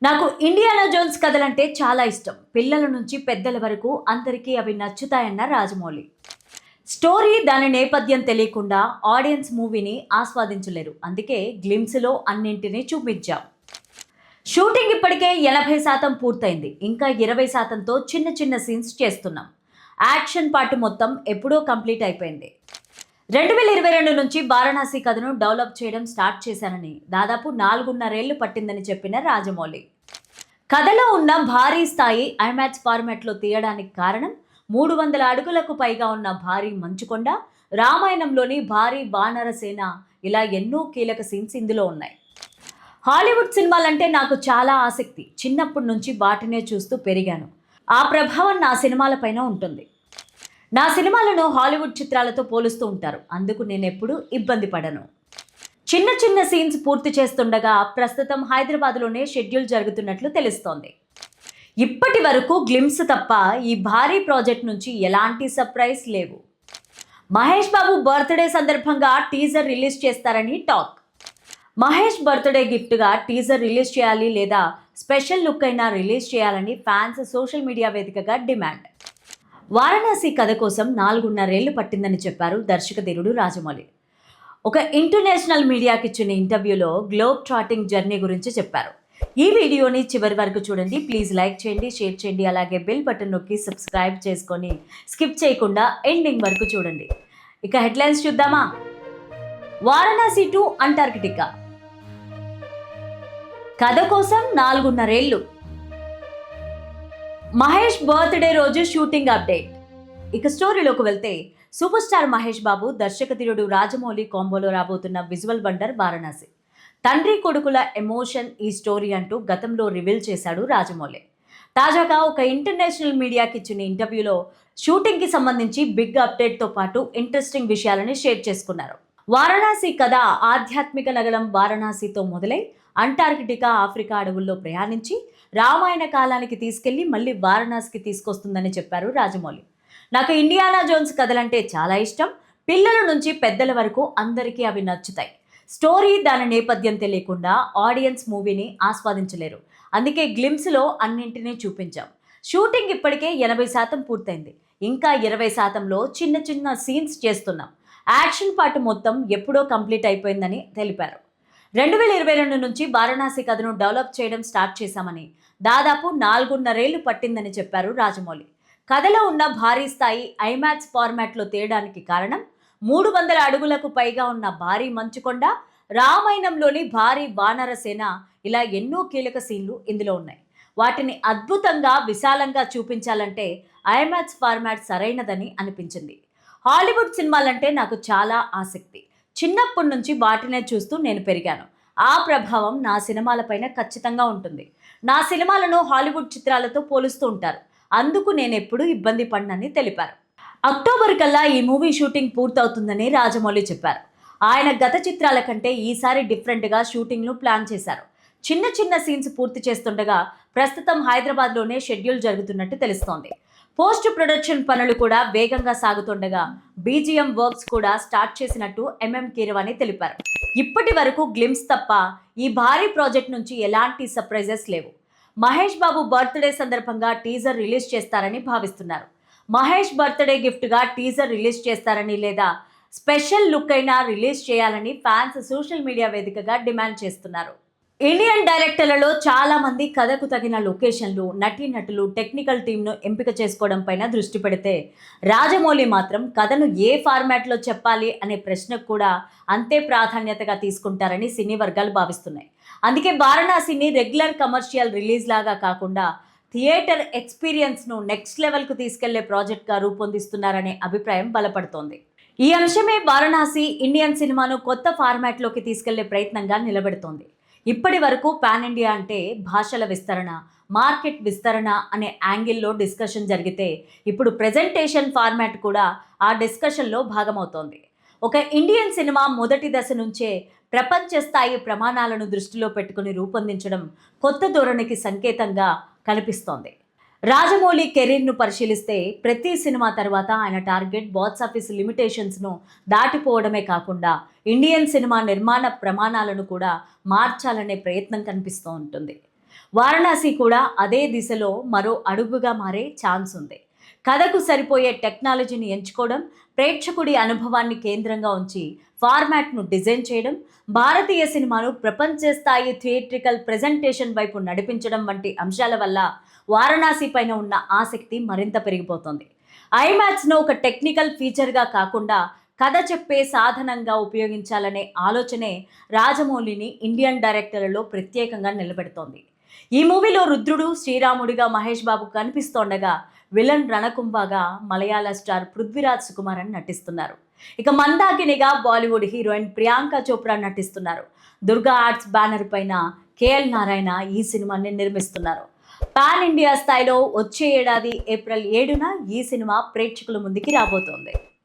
నాకు 'Indiana Jones' కథలంటే చాలా ఇష్టం. పిల్లల నుంచి పెద్దల వరకు అందరికీ అవి నచ్చుతాయన్న రాజమౌళి. స్టోరీ దాని నేపథ్యం తెలియకుండా ఆడియన్స్ మూవీని ఆస్వాదించలేరు. అందుకే గ్లిమ్స్‌లో అన్నింటినీ చూపించాం. షూటింగ్ ఇప్పటికే 80% పూర్తయింది. ఇంకా 20%తో చిన్న చిన్న సీన్స్ చేస్తున్నాం. యాక్షన్ పార్ట్ మొత్తం ఎప్పుడో కంప్లీట్ అయిపోయింది. 2022 నుంచి వారణాసి కథను డెవలప్ చేయడం స్టార్ట్ చేశానని, దాదాపు 4.5 ఏళ్లు పట్టిందని చెప్పిన రాజమౌళి. కథలో ఉన్న భారీ స్థాయి ఐమాక్స్ ఫార్మాట్లో తీయడానికి కారణం 300 అడుగులకు పైగా ఉన్న భారీ మంచుకొండ, రామాయణంలోని భారీ వానర సేన, ఇలా ఎన్నో కీలక సీన్స్ ఇందులో ఉన్నాయి. హాలీవుడ్ సినిమాలంటే నాకు చాలా ఆసక్తి. చిన్నప్పటి నుంచి వాటినే చూస్తూ పెరిగాను. ఆ ప్రభావం నా సినిమాలపైన ఉంటుంది. నా సినిమాలను హాలీవుడ్ చిత్రాలతో పోలుస్తూ ఉంటారు. అందుకు నేనెప్పుడూ ఇబ్బంది పడను. చిన్న చిన్న సీన్స్ పూర్తి చేస్తుండగా ప్రస్తుతం హైదరాబాద్లోనే షెడ్యూల్ జరుగుతున్నట్లు తెలుస్తోంది. ఇప్పటి వరకు గ్లిమ్స్ తప్ప ఈ భారీ ప్రాజెక్ట్ నుంచి ఎలాంటి సర్ప్రైజ్ లేవు. మహేష్ బాబు బర్త్డే సందర్భంగా టీజర్ రిలీజ్ చేస్తారని టాక్. మహేష్ బర్త్డే గిఫ్ట్గా టీజర్ రిలీజ్ చేయాలి లేదా స్పెషల్ లుక్ అయినా రిలీజ్ చేయాలని ఫ్యాన్స్ సోషల్ మీడియా వేదికగా డిమాండ్. వారణాసి కథ కోసం 4.5 ఏళ్లు పట్టిందని చెప్పారు దర్శకధీరుడు రాజమౌళి. ఒక ఇంటర్నేషనల్ మీడియాకి ఇచ్చిన ఇంటర్వ్యూలో గ్లోబ్ ట్రాటింగ్ జర్నీ గురించి చెప్పారు. ఈ వీడియోని చివరి వరకు చూడండి. ప్లీజ్ లైక్ చేయండి, షేర్ చేయండి, అలాగే బెల్ బటన్ నొక్కి సబ్స్క్రైబ్ చేసుకొని స్కిప్ చేయకుండా ఎండింగ్ వరకు చూడండి. ఇక హెడ్లైన్స్ చూద్దామా? వారణాసి టు అంటార్కిటికా కథ కోసం 4.5 ఏళ్లు. మహేష్ బర్త్డే రోజు షూటింగ్ అప్డేట్. ఇక స్టోరీలోకి వెళ్తే, సూపర్ స్టార్ మహేష్ బాబు దర్శకధీరుడు రాజమౌళి కాంబోలో రాబోతున్న విజువల్ వండర్ వారణాసి. తండ్రి కొడుకుల ఎమోషన్ ఈ స్టోరీ అంటూ గతంలో రివీల్ చేశాడు రాజమౌళి. తాజాగా ఒక ఇంటర్నేషనల్ మీడియాకి ఇచ్చిన ఇంటర్వ్యూలో షూటింగ్కి సంబంధించి బిగ్ అప్డేట్తో పాటు ఇంట్రెస్టింగ్ విషయాలని షేర్ చేసుకున్నారు. వారణాసి కథ ఆధ్యాత్మిక నగరం వారణాసితో మొదలై అంటార్కిటికా, ఆఫ్రికా అడవుల్లో ప్రయాణించి రామాయణ కాలానికి తీసుకెళ్లి మళ్ళీ వారణాసికి తీసుకొస్తుందని చెప్పారు రాజమౌళి. నాకు 'ఇండియానా జోన్స్' కథలంటే చాలా ఇష్టం. పిల్లల నుంచి పెద్దల వరకు అందరికీ అవి నచ్చుతాయి. స్టోరీ దాని నేపథ్యం తెలియకుండా ఆడియన్స్ మూవీని ఆస్వాదించలేరు. అందుకే గ్లిమ్స్‌లో అన్నింటినీ చూపించాం. షూటింగ్ ఇప్పటికే 80% పూర్తయింది. ఇంకా 20%లో చిన్న చిన్న సీన్స్ చేస్తున్నాం. యాక్షన్ పార్ట్ మొత్తం ఎప్పుడో కంప్లీట్ అయిపోయిందని తెలిపారు. 2022 నుంచి వారణాసి కథను డెవలప్ చేయడం స్టార్ట్ చేశామని, దాదాపు 4.5 ఏళ్లు పట్టిందని చెప్పారు రాజమౌళి. కథలో ఉన్న భారీ స్థాయి ఐమాక్స్ ఫార్మాట్లో తీయడానికి కారణం 300 అడుగులకు పైగా ఉన్న భారీ మంచుకొండ, రామాయణంలోని భారీ వానర సేన, ఇలా ఎన్నో కీలక సీన్లు ఇందులో ఉన్నాయి. వాటిని అద్భుతంగా విశాలంగా చూపించాలంటే ఐమాక్స్ ఫార్మాట్ సరైనదని అనిపించింది. హాలీవుడ్ సినిమాలంటే నాకు చాలా ఆసక్తి. చిన్నప్పటి నుంచి వాటినే చూస్తూ నేను పెరిగాను. ఆ ప్రభావం నా సినిమాలపైన ఖచ్చితంగా ఉంటుంది. నా సినిమాలను హాలీవుడ్ చిత్రాలతో పోలుస్తూ ఉంటారు. అందుకు నేను ఎప్పుడూ ఇబ్బంది పడనని తెలిపారు. అక్టోబర్ కల్లా ఈ మూవీ షూటింగ్ పూర్తవుతుందని రాజమౌళి చెప్పారు. ఆయన గత చిత్రాల కంటే ఈసారి డిఫరెంట్గా షూటింగ్ను ప్లాన్ చేశారు. చిన్న చిన్న సీన్స్ పూర్తి చేస్తుండగా ప్రస్తుతం హైదరాబాద్లోనే షెడ్యూల్ జరుగుతున్నట్టు తెలుస్తోంది. పోస్ట్ ప్రొడక్షన్ పనులు కూడా వేగంగా సాగుతుండగా బీజిఎం వర్క్స్ కూడా స్టార్ట్ చేసినట్టు కీరవాణి తెలిపారు. ఇప్పటి వరకు గ్లిమ్స్ తప్ప ఈ భారీ ప్రాజెక్ట్ నుంచి ఎలాంటి సర్ప్రైజెస్ లేవు. మహేష్ బాబు బర్త్డే సందర్భంగా టీజర్ రిలీజ్ చేస్తారని భావిస్తున్నారు. మహేష్ బర్త్డే గిఫ్ట్గా టీజర్ రిలీజ్ చేస్తారని లేదా స్పెషల్ లుక్ అయినా రిలీజ్ చేయాలని ఫ్యాన్స్ సోషల్ మీడియా వేదికగా డిమాండ్ చేస్తున్నారు. ఇండియన్ డైరెక్టర్లలో చాలా మంది కథకు తగిన లొకేషన్లు, నటీనటులు, టెక్నికల్ టీంను ఎంపిక చేసుకోవడం పైన దృష్టి పెడితే, రాజమౌళి మాత్రం కథను ఏ ఫార్మాట్లో చెప్పాలి అనే ప్రశ్నకు కూడా అంతే ప్రాధాన్యతగా తీసుకుంటారని సినీ వర్గాలు భావిస్తున్నాయి. అందుకే వారణాసిని రెగ్యులర్ కమర్షియల్ రిలీజ్ లాగా కాకుండా థియేటర్ ఎక్స్పీరియన్స్ను నెక్స్ట్ లెవెల్కు తీసుకెళ్లే ప్రాజెక్ట్గా రూపొందిస్తున్నారనే అభిప్రాయం బలపడుతోంది. ఈ అంశమే వారణాసి ఇండియన్ సినిమాను కొత్త ఫార్మాట్లోకి తీసుకెళ్లే ప్రయత్నంగా నిలబెడుతోంది. ఇప్పటి వరకు పాన్ ఇండియా అంటే భాషల విస్తరణ, మార్కెట్ విస్తరణ అనే యాంగిల్లో డిస్కషన్ జరిగితే, ఇప్పుడు ప్రెజెంటేషన్ ఫార్మాట్ కూడా ఆ డిస్కషన్లో భాగమవుతోంది. ఒక ఇండియన్ సినిమా మొదటి దశ నుంచే ప్రపంచ స్థాయి ప్రమాణాలను దృష్టిలో పెట్టుకుని రూపొందించడం కొత్త ధోరణికి సంకేతంగా కనిపిస్తోంది. రాజమౌళి కెరీర్ను పరిశీలిస్తే ప్రతి సినిమా తర్వాత ఆయన టార్గెట్ బాక్సాఫీస్ లిమిటేషన్స్ను దాటిపోవడమే కాకుండా ఇండియన్ సినిమా నిర్మాణ ప్రమాణాలను కూడా మార్చాలనే ప్రయత్నం కనిపిస్తూ ఉంటుంది. వారణాసి కూడా అదే దిశలో మరో అడుగుగా మారే ఛాన్స్ ఉంది. కథకు సరిపోయే టెక్నాలజీని ఎంచుకోవడం, ప్రేక్షకుడి అనుభవాన్ని కేంద్రంగా ఉంచి ఫార్మాట్ను డిజైన్ చేయడం, భారతీయ సినిమాను ప్రపంచ స్థాయి థియేట్రికల్ ప్రెజెంటేషన్ వైపు నడిపించడం వంటి అంశాల వల్ల వారణాసి పైన ఉన్న ఆసక్తి మరింత పెరిగిపోతుంది. ఐమాక్స్ను ఒక టెక్నికల్ ఫీచర్గా కాకుండా కథ చెప్పే సాధనంగా ఉపయోగించాలనే ఆలోచనే రాజమౌళిని ఇండియన్ డైరెక్టర్లలో ప్రత్యేకంగా నిలబెడుతోంది. ఈ మూవీలో రుద్రుడు శ్రీరాముడిగా మహేష్ బాబు కనిపిస్తోండగా, విలన్ రణకుంభగా మలయాళ స్టార్ పృథ్వీరాజ్ సుకుమారన్ నటిస్తున్నారు. ఇక మందాకినిగా బాలీవుడ్ హీరోయిన్ ప్రియాంక చోప్రా నటిస్తున్నారు. దుర్గా ఆర్ట్స్ బ్యానర్ పైన కేఎల్ నారాయణ ఈ సినిమాని నిర్మిస్తున్నారు. పాన్ ఇండియా స్థాయిలో వచ్చే ఏడాది ఏప్రిల్ 7న ఈ సినిమా ప్రేక్షకుల ముందుకి రాబోతోంది.